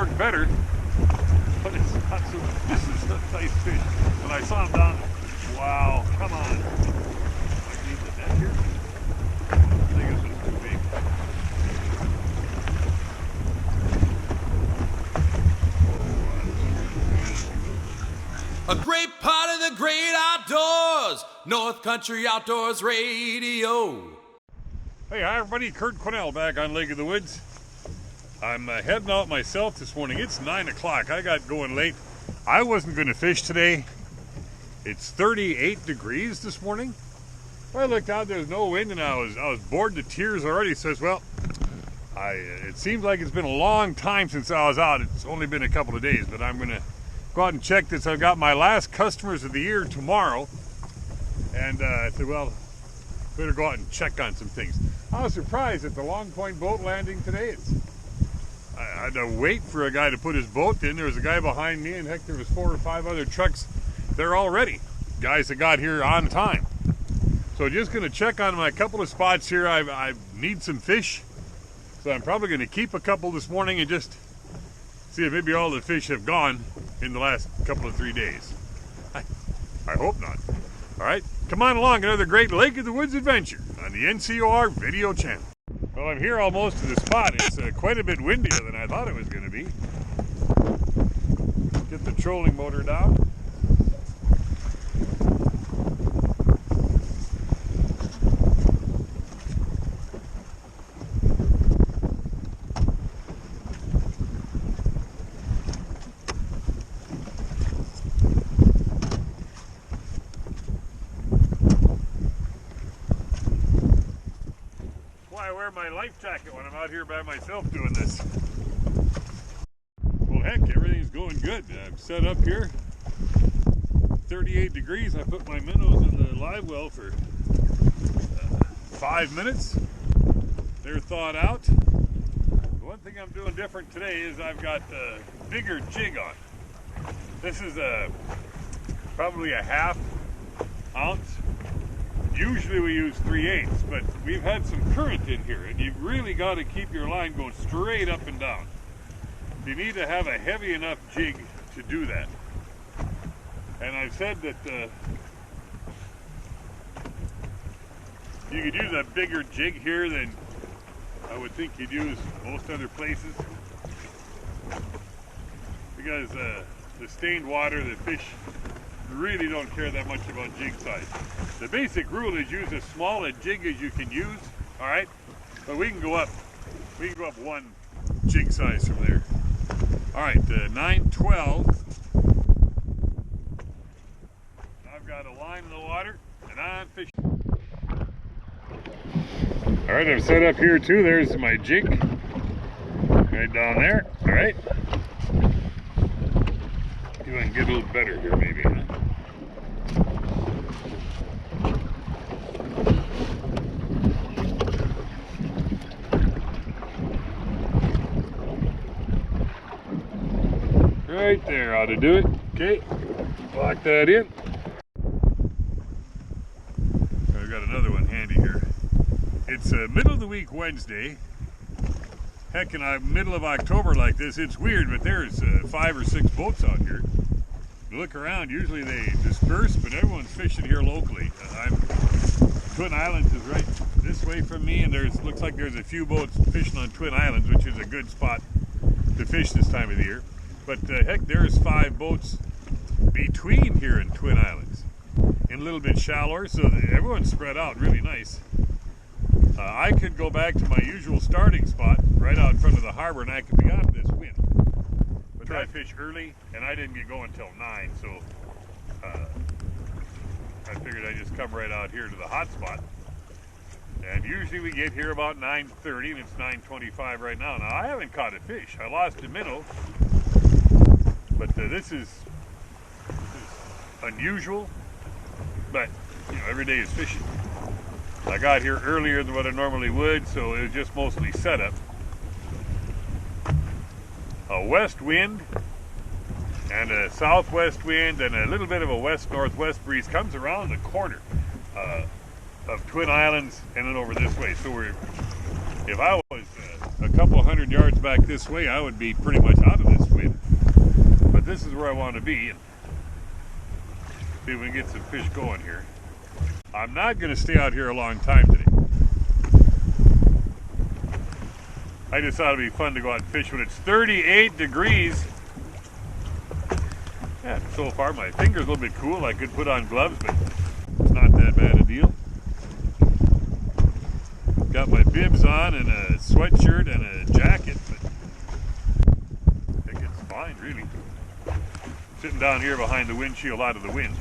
work better, but it's not so. This is a nice fish. When I saw him down, wow, come on. I need the net here. I think this is too big. A great part of the great outdoors, North Country Outdoors Radio. Hey, hi everybody, Kurt Quinnell back on Lake of the Woods. I'm heading out myself this morning. It's 9 o'clock. I got going late. I wasn't going to fish today. It's 38 degrees this morning. I looked out, there's no wind, and I was bored to tears already. Says, well, it seems like it's been a long time since I was out. It's only been a couple of days, but I'm going to go out and check this. I've got my last customers of the year tomorrow, and I said, well, better go out and check on some things. I was surprised at the Long Point boat landing today. I had to wait for a guy to put his boat in. There was a guy behind me, and heck, there was 4 or 5 other trucks there already. Guys that got here on time. So just going to check on my couple of spots here. I need some fish, so I'm probably going to keep a couple this morning and just see if maybe all the fish have gone in the last couple of 3 days. I hope not. All right, come on along, another great Lake of the Woods adventure on the NCOR video channel. Well, I'm here almost to the spot. It's quite a bit windier than I thought it was going to be. Get the trolling motor down. I wear my life jacket when I'm out here by myself doing this. Well, heck, everything's going good. I'm set up here. 38 degrees. I put my minnows in the live well for 5 minutes. They're thawed out. The one thing I'm doing different today is I've got a bigger jig on. This is probably a ½ ounce. Usually we use 3/8, but we've had some current in here, and you've really got to keep your line going straight up and down. You need to have a heavy enough jig to do that. And I've said that you could use a bigger jig here than I would think you'd use most other places. Because the stained water, the fish really don't care that much about jig size. The basic rule is use as small a jig as you can use, all right? But we can go up 1 jig size from there. All right, 912. I've got a line in the water, and I'm fishing. All right, I'm set up here too. There's my jig, right down there. All right. See if I can get a little better here, maybe. Huh? Right there ought to do it. Okay, lock that in. I've got another one handy here. It's middle of the week Wednesday. Heck, in middle of October like this, it's weird, but there's 5 or 6 boats out here. You look around, usually they disperse, but everyone's fishing here locally. Twin Islands is right this way from me, and looks like there's a few boats fishing on Twin Islands, which is a good spot to fish this time of the year. But heck, there's 5 boats between here and Twin Islands, and a little bit shallower, so everyone's spread out really nice. I could go back to my usual starting spot right out in front of the harbor, and I could be out of this wind. But I fished early, and I didn't get going until 9, so I figured I'd just come right out here to the hot spot. And usually we get here about 9:30, and it's 9:25 right now. Now, I haven't caught a fish. I lost a minnow. But this is unusual, but you know, every day is fishing. I got here earlier than what I normally would, so it was just mostly setup. A west wind and a southwest wind and a little bit of a west-northwest breeze comes around the corner of Twin Islands and then over this way. So if I was a couple couple hundred yards back this way, I would be pretty much out of this wind. But this is where I want to be. And see if we can get some fish going here. I'm not going to stay out here a long time today. I just thought it'd be fun to go out and fish when it's 38 degrees. Yeah, so far my finger's a little bit cool. I could put on gloves, but it's not that bad a deal. Got my bibs on and a sweatshirt and a jacket, but I think it's fine, really. Sitting down here behind the windshield out of the wind.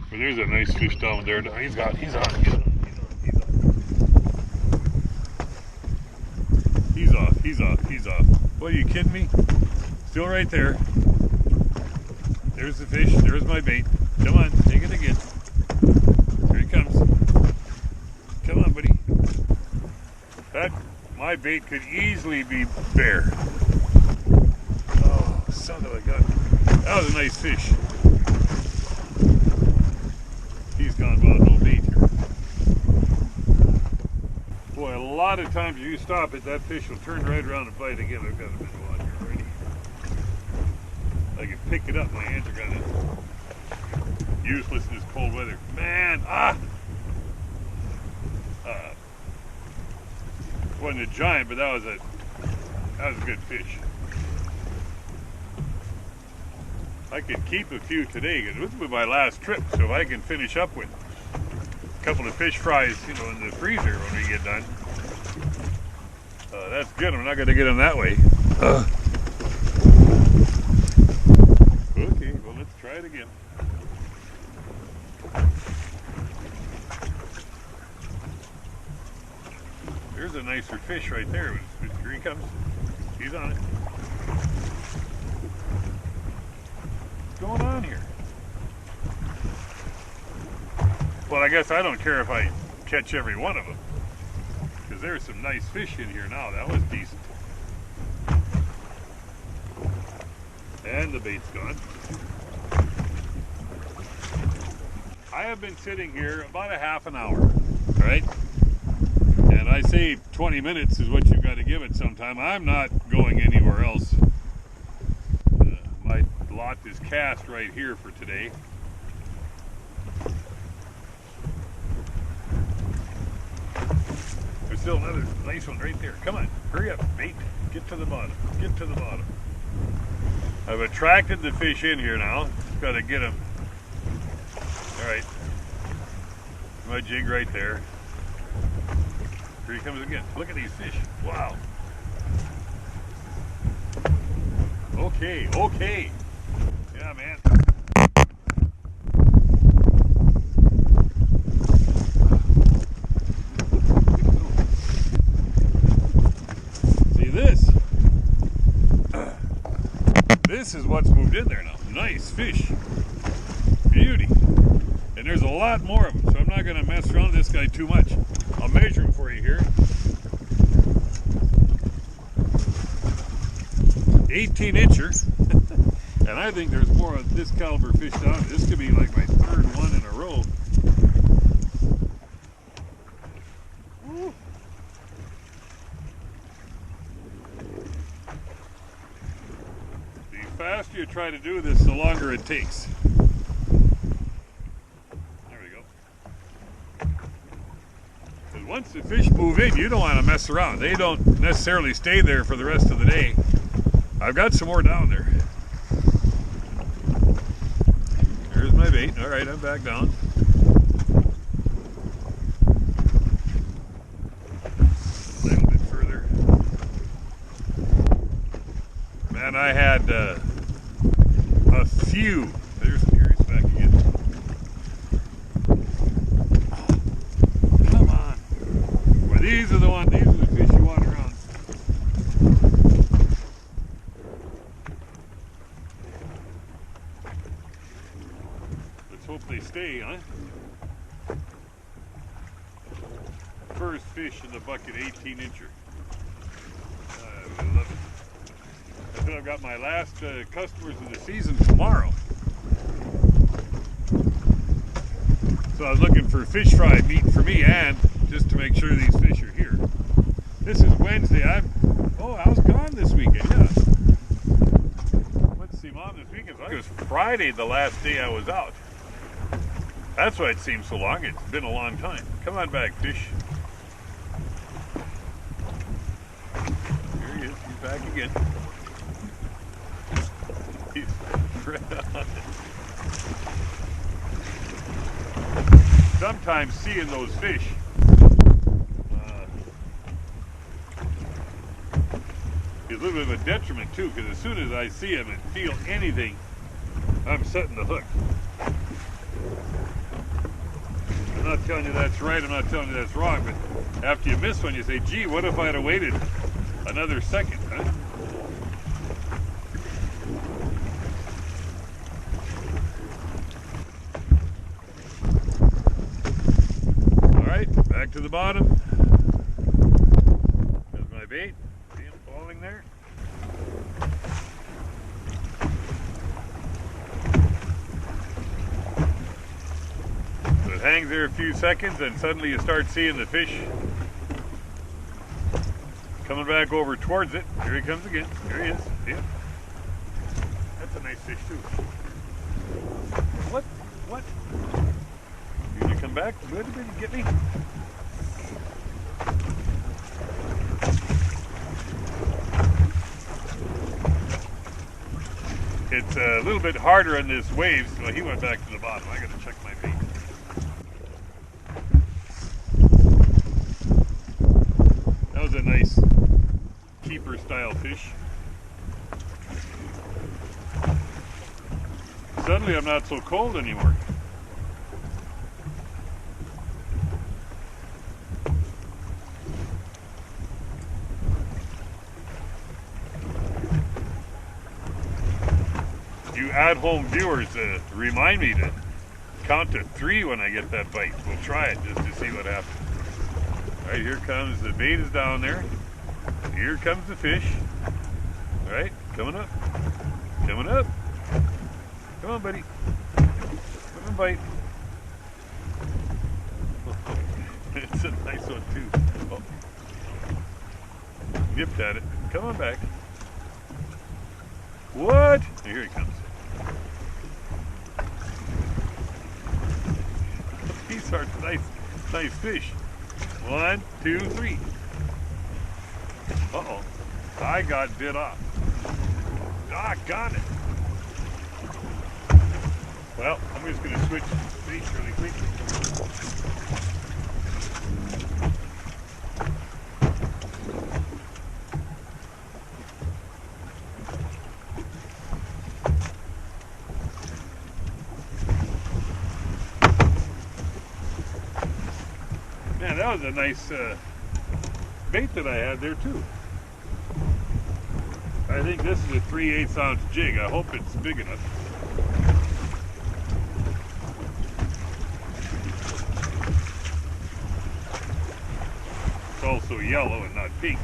But there's a nice fish down there. He's on. He's off. What, are you kidding me? Still right there. There's the fish. There's my bait. Come on, take it again. Here he comes. Come on, buddy. My bait could easily be bare. Oh, son of a gun. That was a nice fish. He's gone about no bait here. Boy, a lot of times you stop it, that fish will turn right around and bite again. I've got a minnow on here already. I can pick it up. My hands are kind of useless in this cold weather. Man, wasn't a giant, but that was a good fish. I could keep a few today because this will be my last trip. So if I can finish up with a couple of fish fries, you know, in the freezer when we get done, that's good. I'm not going to get them that way. Okay, well, let's try it again. There's a nicer fish right there. Here he comes. He's on it. What's going on here? Well, I guess I don't care if I catch every one of them, because there's some nice fish in here now. That was decent. And the bait's gone. I have been sitting here about a half an hour, right? And I say 20 minutes is what you've got to give it sometime. I'm not going anywhere else. My lot is cast right here for today. There's still another nice one right there. Come on, hurry up, bait. Get to the bottom. Get to the bottom. I've attracted the fish in here now. Got to get them. All right. My jig right there. Here he comes again. Look at these fish. Wow. Okay, okay. Yeah, man. See this? This is what's moved in there now. Nice fish. Beauty. And there's a lot more of them, so I'm not going to mess around with this guy too much. I'll measure him for you here. 18-incher. And I think there's more of this caliber fish down. This could be like my third one in a row. Woo. The faster you try to do this, the longer it takes. Once the fish move in, you don't want to mess around. They don't necessarily stay there for the rest of the day. I've got some more down there. There's my bait. All right, I'm back down. A little bit further. Man, I had a few. There's Gary's back again. These are the ones, these are the fish you want around. Let's hope they stay, huh? First fish in the bucket, 18-incher. I love it. I think I've got my last customers of the season tomorrow. So I was looking for fish fry meat for me and just to make sure these fish are here. This is Wednesday. I was gone this weekend, yeah. Went to see Mom this weekend. It was Friday the last day I was out. That's why it seems so long. It's been a long time. Come on back, fish. Here he is. He's back again. He's right on it. Sometimes seeing those fish is a little bit of a detriment too, because as soon as I see them and feel anything, I'm setting the hook. I'm not telling you that's right, I'm not telling you that's wrong, but after you miss one, you say, gee, what if I'd have waited another second, huh? Back to the bottom. There's my bait. See him falling there? So it hangs there a few seconds and suddenly you start seeing the fish coming back over towards it. Here he comes again. Here he is. See him? That's a nice fish too. What? What? You gonna come back? Good? Did you get me? It's a little bit harder on this wave, so he went back to the bottom. I gotta check my bait. That was a nice keeper style fish. Suddenly I'm not so cold anymore. You at-home viewers, remind me to count to 3 when I get that bite. We'll try it just to see what happens. All right, here comes the bait is down there. Here comes the fish. All right, coming up. Coming up. Come on, buddy. Come and bite. It's a nice one, too. Oh. Yipped at it. Come on back. What? Here he comes. These are nice fish. 1, 2, 3. Uh-oh. I got bit off. Doggone it. Well, I'm just going to switch baits really quickly. Man, that was a nice bait that I had there too. I think this is a 3/8 ounce jig. I hope it's big enough. It's also yellow and not pink.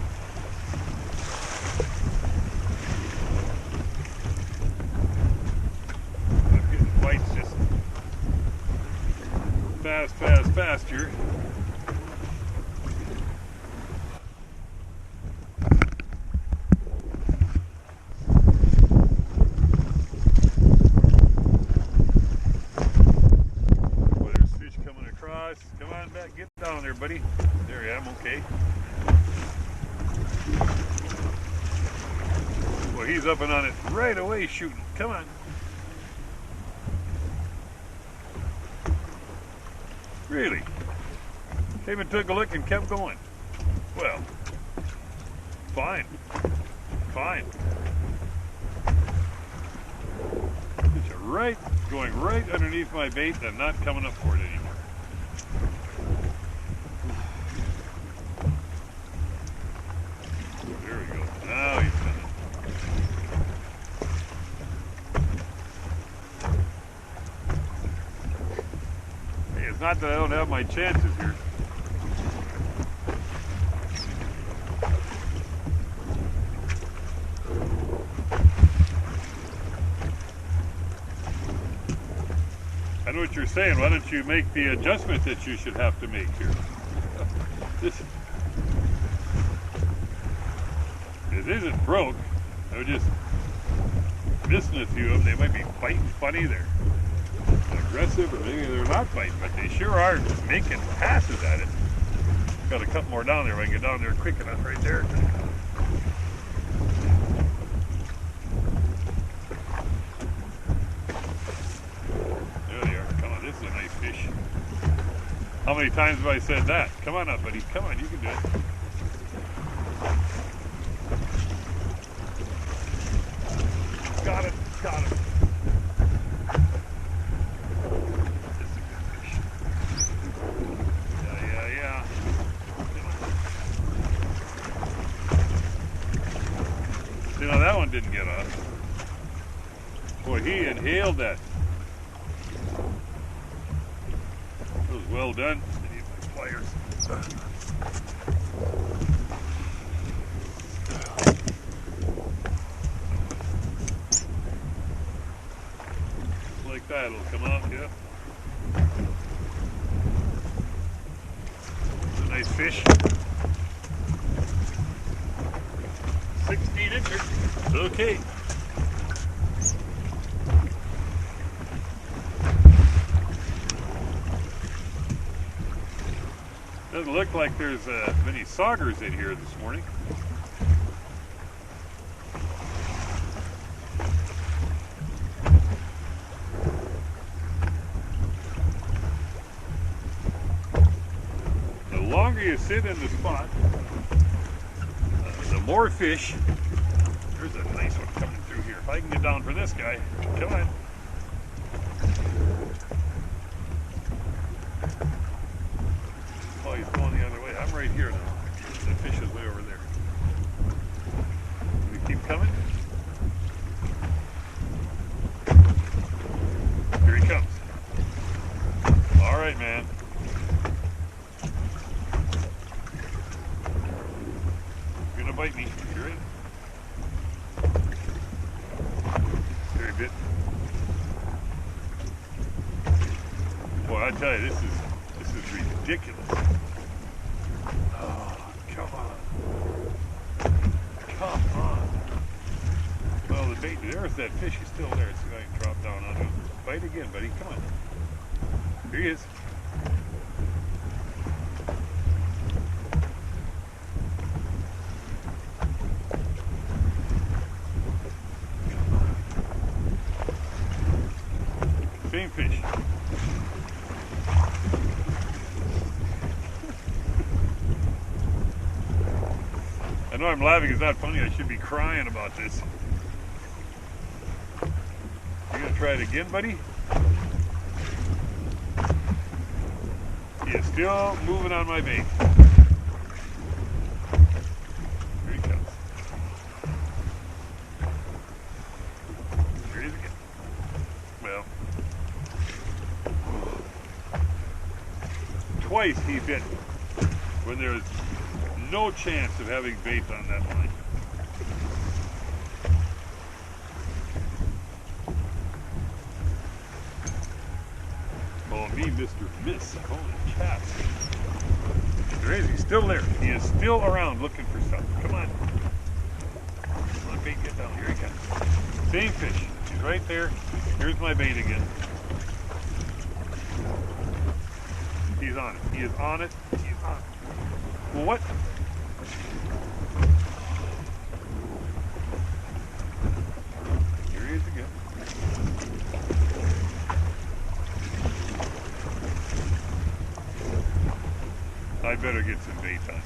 I'm getting bites just fast here. Come on back, get down there, buddy. There I am, okay. Well, he's up and on it right away shooting. Come on. Really? Came and took a look and kept going. Well, fine. Fine. It's right, going right underneath my bait and not coming up for it anymore. Now he's done it. Hey, it's not that I don't have my chances here. I know what you're saying. Why don't you make the adjustment that you should have to make here? This it isn't broke. I was just missing a few of them. They might be biting funny. They're aggressive, or maybe they're not biting, but they sure are making passes at it. Got a couple more down there. If I can get down there quick enough, right there. There they are. Come on, this is a nice fish. How many times have I said that? Come on up, buddy. Come on, you can do it. Got it. Got it. This is a good fish. Yeah. See, now that one didn't get off. Boy, he inhaled that. That was well done. I need my pliers. Like that, it'll come out, yeah. It's a nice fish. 16 inches. Okay. Doesn't look like there's many saugers in here this morning. The longer you sit in the spot, the more fish. There's a nice one coming through here. If I can get down for this guy, come on. Oh, he's going the other way. I'm right here now. The fish is way over there. We keep coming. Here he comes. All right, man. He's gonna bite me. You ready? Very bit. Boy, I tell you, this is ridiculous. Oh, come on. Come on. Well, the bait, there's that fish. He's still there. Let's see if I can drop down on him. Bite again, buddy. Come on. Here he is. Same fish. I know I'm laughing, it's not funny, I should be crying about this. You gonna try it again, buddy? He is still moving on my bait. Here he comes. Here he is again. Well, twice he bit when there's no chance of having bait on that line. Oh, me, Mr. Miss. Holy cats. There is. He's still there. He is still around looking for something. Come on. Come on, bait, get down. Here he comes. Same fish. He's right there. Here's my bait again. He's on it. He is on it. He's on it. Well, what? Here he is again. I better get some bait on here.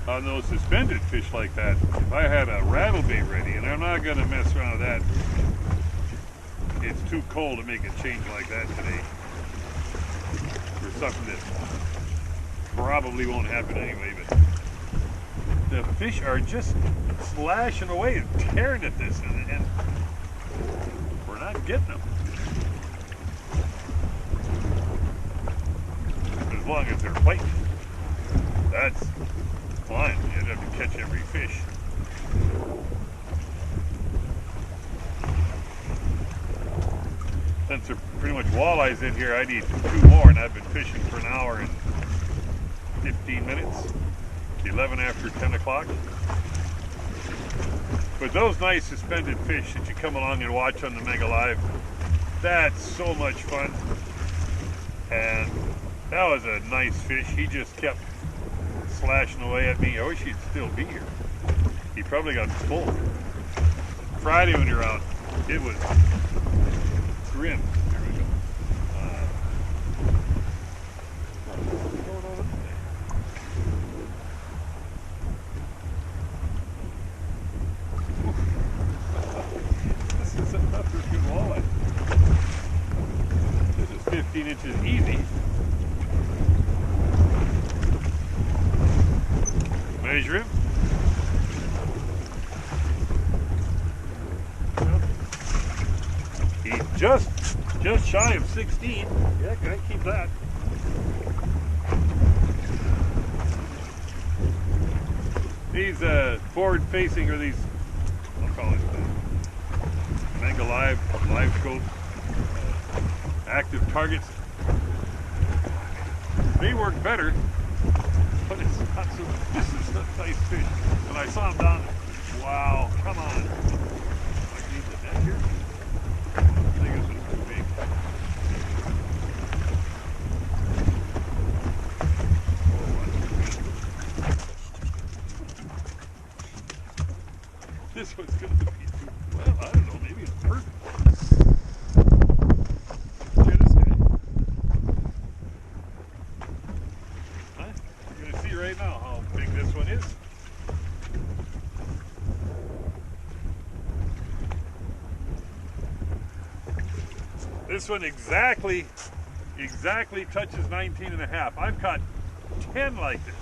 On those suspended fish like that, if I had a rattle bait ready, and I'm not going to mess around with that, it's too cold to make a change like that today for something that probably won't happen anyway, but the fish are just slashing away and tearing at this, and we're not getting them. As long as they're fighting, that's fine. You don't have to catch every fish. Since there are pretty much walleyes in here, I need 2 more, and I've been fishing for an hour and 15 minutes. 11 after 10 o'clock. But those nice suspended fish that you come along and watch on the Mega Live, that's so much fun. And that was a nice fish. He just kept slashing away at me. I wish he'd still be here. He probably got full. Friday when you're out, it was grim. There we go. What's going on today? This is another good walleye. This is 15 inches easy. Measure him. He's just shy of 16. Yeah, can I keep that? These forward-facing, or these, I'll call it Mega Live scope active targets. They work better, but it's not so. This is a nice fish, and I saw him down there. Wow, come on! I need the net here. I think it's too big. This one's going to be too, well, I don't know, maybe it's perfect. Look at this guy. Huh? You're going to see right now how big this one is. This one exactly touches 19 and a half. I've caught 10 like this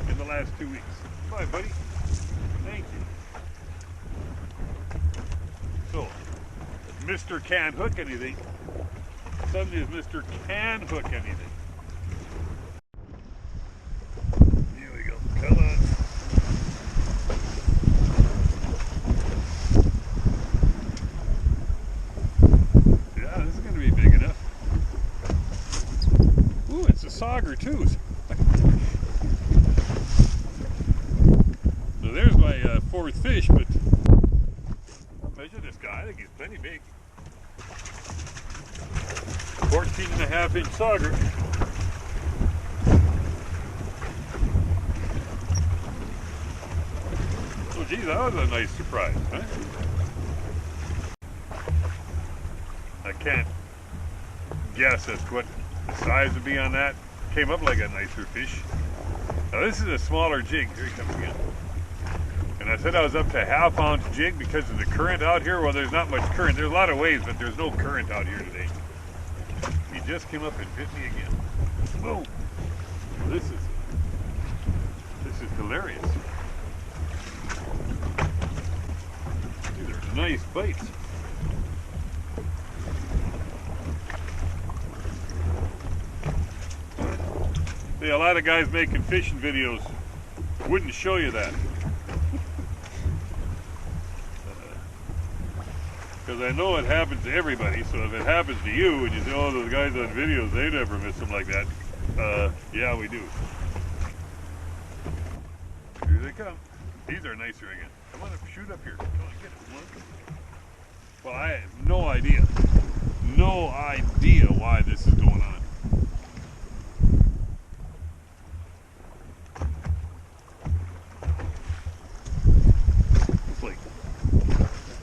in the last 2 weeks. Bye, buddy. Thank you. So, Mr. Can't hook anything. Suddenly is Mr. Can hook anything. Here we go. Come on. Yeah, this is going to be big enough. Ooh, it's a sauger too. So there's my fourth fish, but measure this guy. I think he's plenty big. 14 and a half inch sauger. Oh geez, that was a nice surprise, huh? I can't guess as to what the size would be on that. Came up like a nicer fish. Now this is a smaller jig. Here he comes again. And I said I was up to half-ounce jig because of the current out here. Well, there's not much current. There's a lot of waves, but there's no current out here today. He just came up and bit me again. Whoa! This is hilarious. These are nice bites. See, a lot of guys making fishing videos wouldn't show you that. Because I know it happens to everybody, so if it happens to you and you say, oh, those guys on videos, they never miss them like that. Yeah, we do. Here they come. These are nicer again. Come on up, shoot up here. Come on, get it. One. Well, I have no idea. No idea why this is going on. It's like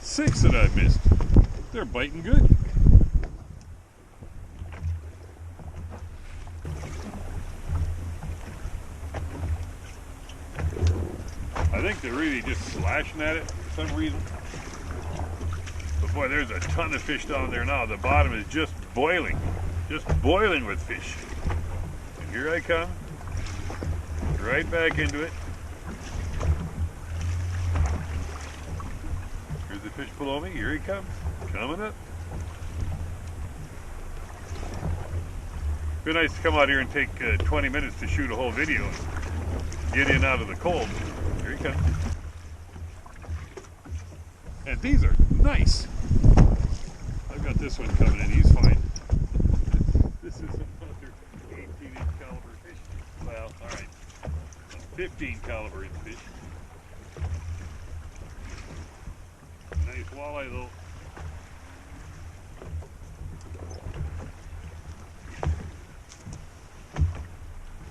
6 that I missed. They're biting good. I think they're really just slashing at it for some reason. But boy, there's a ton of fish down there now. The bottom is just boiling with fish. And here I come, right back into it. Here's the fish below me. Here he comes. Coming up. Be nice to come out here and take 20 minutes to shoot a whole video and get in out of the cold. Here he comes. And these are nice. I've got this one coming in. He's fine. This is another 18-inch caliber fish. Well, all right, 15 caliber inch fish. Nice walleye though.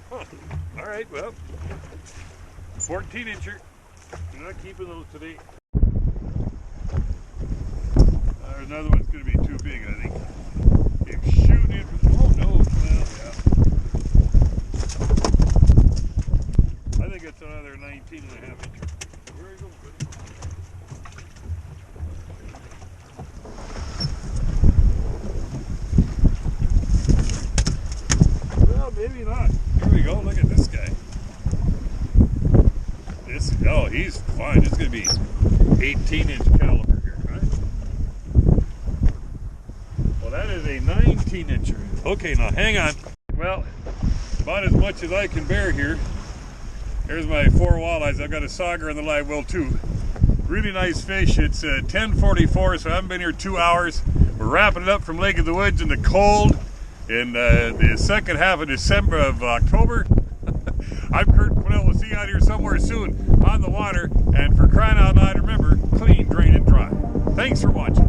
Huh. All right, well, 14-incher. You're not keeping those today. Another one's going to be too big, I think. It's shooting in. Oh no! Well, yeah. I think it's another 19.5-incher. Where are you going, buddy? Well, maybe not. Here we go. Look at this guy. Oh, he's fine. It's going to be 18-inch caliber here, right? Well, that is a 19-incher. Okay, now hang on. Well, about as much as I can bear here. Here's my 4 walleyes. I've got a sauger in the live well too. Really nice fish. It's 10:44, so I haven't been here 2 hours. We're wrapping it up from Lake of the Woods in the cold in the second half of October. I'm Kurt Quinnell. We'll see you out here somewhere soon on the water. And for crying out loud, remember, clean, drain, and dry. Thanks for watching.